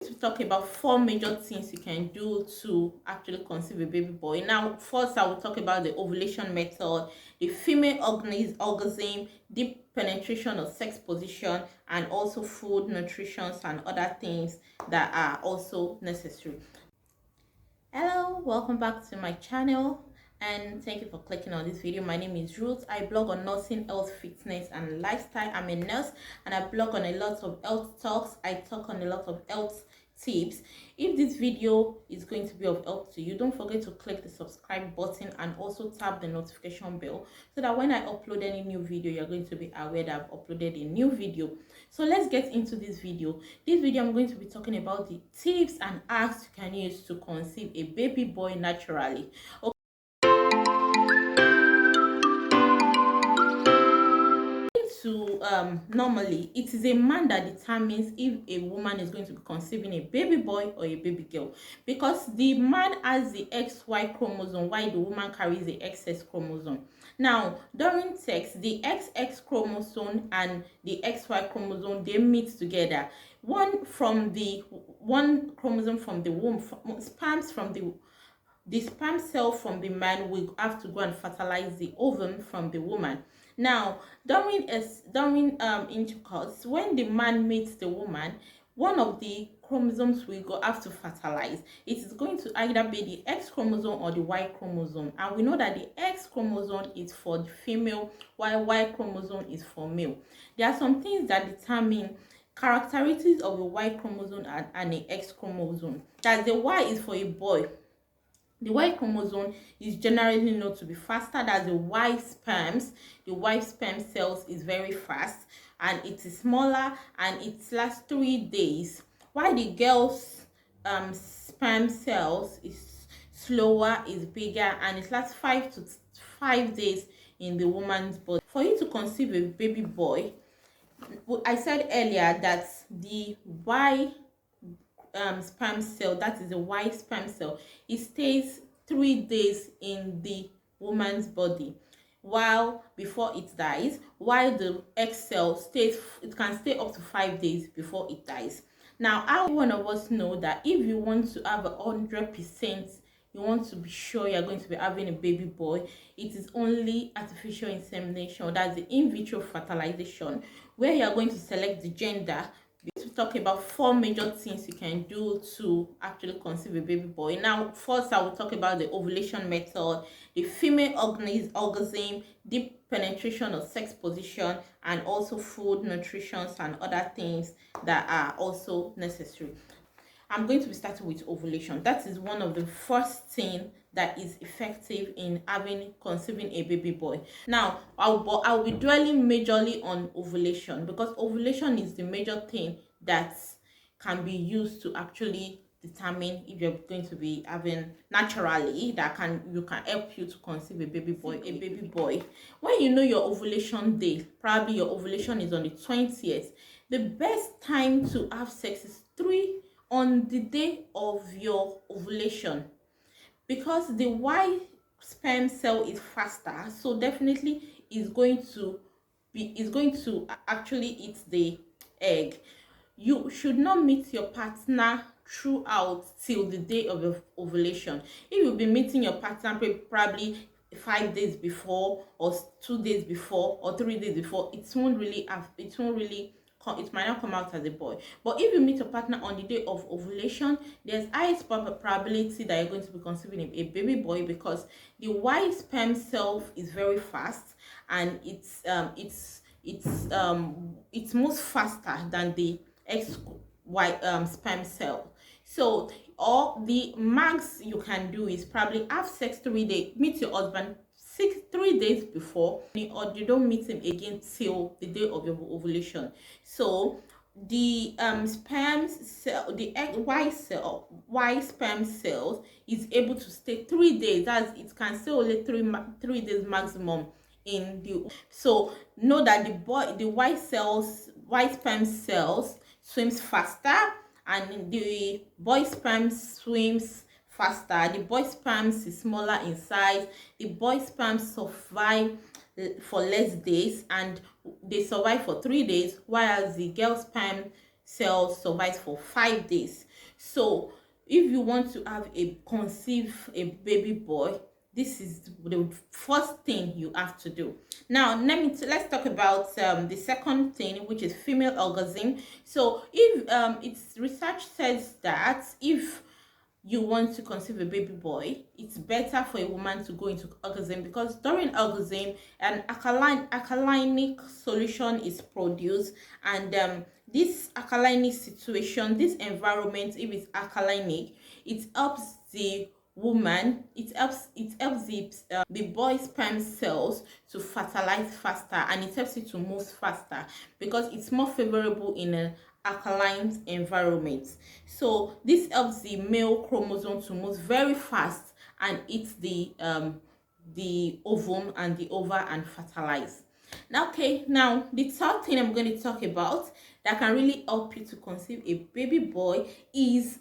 To talk about 4 major things you can do to actually conceive a baby boy. Now, first I will talk about the ovulation method, the female orgasm, deep penetration or sex position, and also food, nutrition, and other things that are also necessary. Hello, welcome back to my channel and thank you for clicking on this video. My name is Ruth. I blog on nursing, health, fitness and lifestyle. I'm a nurse and I blog on a lot of health talks. I talk on a lot of health tips. If this video is going to be of help to you, don't forget to click the subscribe button and also tap the notification bell so that when I upload any new video, you're going to be aware that I've uploaded a new video. So let's get into this video. This video I'm going to be talking about the tips and hacks you can use to conceive a baby boy naturally. Okay. Normally it is a man that determines if a woman is going to be conceiving a baby boy or a baby girl, because the man has the XY chromosome while the woman carries the XX chromosome. Now during sex, the XX chromosome and the XY chromosome, they meet together. One chromosome from the womb, sperms from the sperm cell from the man will have to go and fertilize the ovum from the woman. Now, during intercourse, when the man meets the woman, one of the chromosomes will go have to fertilize. It is going to either be the X chromosome or the Y chromosome, and we know that the X chromosome is for the female while Y chromosome is for male. There are some things that determine characteristics of the Y chromosome and the X chromosome. That the Y is for a boy. The Y chromosome is generally known to be faster than the Y sperms. The Y sperm cells is very fast and it is smaller and it lasts 3 days, while the girl's sperm cells is slower, is bigger, and it lasts 5 days in the woman's body. For you to conceive a baby boy, I said earlier that the Y sperm cell, that is the Y sperm cell, it stays 3 days in the woman's body while before it dies, while the X cell stays, it can stay up to 5 days before it dies. Now, how one of us know that if you want to have 100%, you want to be sure you're going to be having a baby boy, it is only artificial insemination, that's the in vitro fertilization, where you're going to select the gender. To talk about 4 major things you can do to actually conceive a baby boy. Now, first I will talk about the ovulation method, the female orgasm, deep penetration or sex position, and also food, nutrition, and other things that are also necessary. I'm going to be starting with ovulation. That is one of the first things that is effective in conceiving a baby boy. Now, I'll be dwelling majorly on ovulation because ovulation is the major thing that can be used to actually determine if you're going to be having naturally that can help you to conceive a baby boy. When you know your ovulation day, probably your ovulation is on the 20th, the best time to have sex is on the day of your ovulation, because the Y sperm cell is faster, so definitely is going to actually eat the egg. You should not meet your partner throughout till the day of your ovulation. If you'll be meeting your partner probably 5 days before or 2 days before or 3 days before, it might not come out as a boy. But if you meet your partner on the day of ovulation, there's highest probability that you're going to be conceiving a baby boy, because the Y sperm cell is very fast and it's moves faster than the XY sperm cell. So all the max you can do is probably have sex 3 days, meet your husband 3 days before, or you don't meet him again till the day of your ovulation. So the sperm cell, the Y sperm cells is able to stay 3 days. It can stay only 3 days maximum in the. So know that the Y sperm cells swims faster and the boy sperm swims faster. The boy sperms is smaller in size. The boy sperms survive for less days and they survive for 3 days, while the girl sperm cell survives for 5 days. So if you want to have conceive a baby boy, this is the first thing you have to do. Now let's talk about the second thing, which is female orgasm. So if its research says that if you want to conceive a baby boy, it's better for a woman to go into orgasm, because during orgasm an alkalinic solution is produced, and this alkalinic situation, this environment, if it's alkalinic, it helps the woman, it helps the boy's sperm cells to fertilize faster, and it helps it to move faster because it's more favorable in an alkaline environment. So this helps the male chromosome to move very fast and eat the ovum and the ova and fertilize. Now, okay, now the third thing I'm going to talk about that can really help you to conceive a baby boy is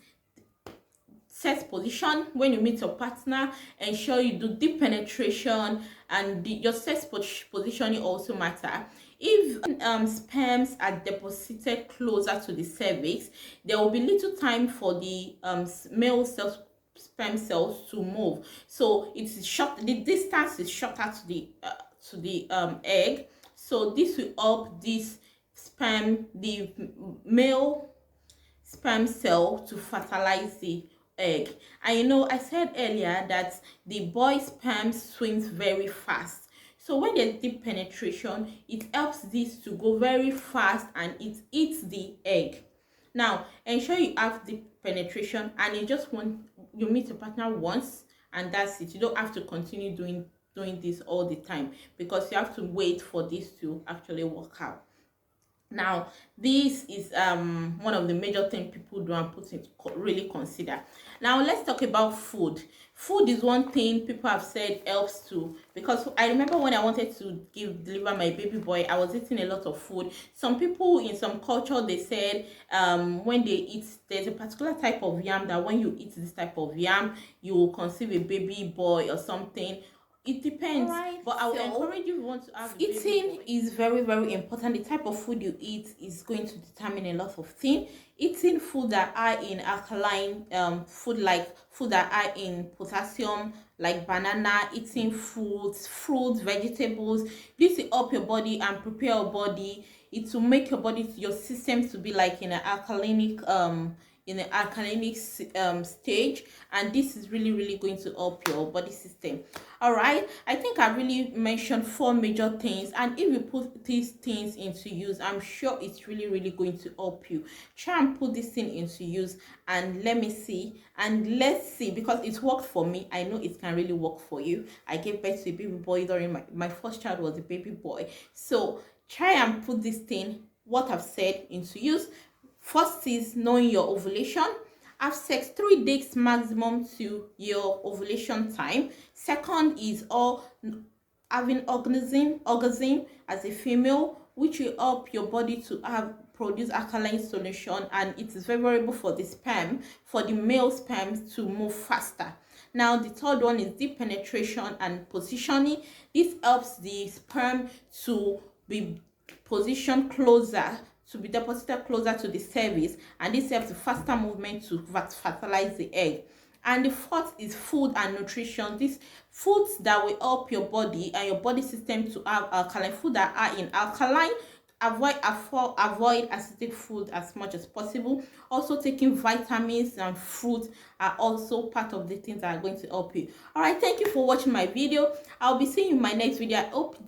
sex position. When you meet your partner, ensure you do deep penetration, and your sex positioning also matter. If sperms are deposited closer to the cervix, there will be little time for the male sperm cells to move, so it's short, the distance is shorter to the egg, so this will help the male sperm cell to fertilize the egg. And you know, I said earlier that the boy sperm swims very fast, so when there's deep penetration, it helps this to go very fast and it eats the egg. Now ensure you have deep penetration, and you meet your partner once and that's it. You don't have to continue doing this all the time, because you have to wait for this to actually work out. Now this is one of the major things people do and really consider. Now let's talk about food. Food is one thing people have said helps too, because I remember when I wanted to deliver my baby boy, I was eating a lot of food. Some people in some culture, they said when they eat, there's a particular type of yam that when you eat this type of yam, you will conceive a baby boy or something. It depends, right, but I will encourage you, want to have eating is very, very important. The type of food you eat is going to determine a lot of things. Eating food that are in alkaline food, like food that are in potassium, like banana, eating fruits, vegetables, this will help your body and prepare your body. It will make your body, your system to be like in an alkalinic stage, and this is really, really going to help your body system. All right, I think I really mentioned 4 major things, and if you put these things into use, I'm sure it's really, really going to help you. Try and put this thing into use, and let's see, because it worked for me. I know it can really work for you. I gave birth to a baby boy during my first child was a baby boy, so try and put this thing, what I've said, into use. First is knowing your ovulation. Have sex 3 days maximum to your ovulation time. Second is having orgasm as a female, which will help your body to produce alkaline solution, and it is favorable for the male sperm to move faster. Now the third one is deep penetration and positioning. This helps the sperm to be positioned closer, to be deposited closer to the cervix, and this helps the faster movement to fertilize the egg. And the fourth is food and nutrition. These foods that will help your body and your body system to have alkaline, food that are in alkaline. Avoid acidic food as much as possible. Also taking vitamins and fruit are also part of the things that are going to help you. All right, thank you for watching my video. I'll be seeing you in my next video. I hope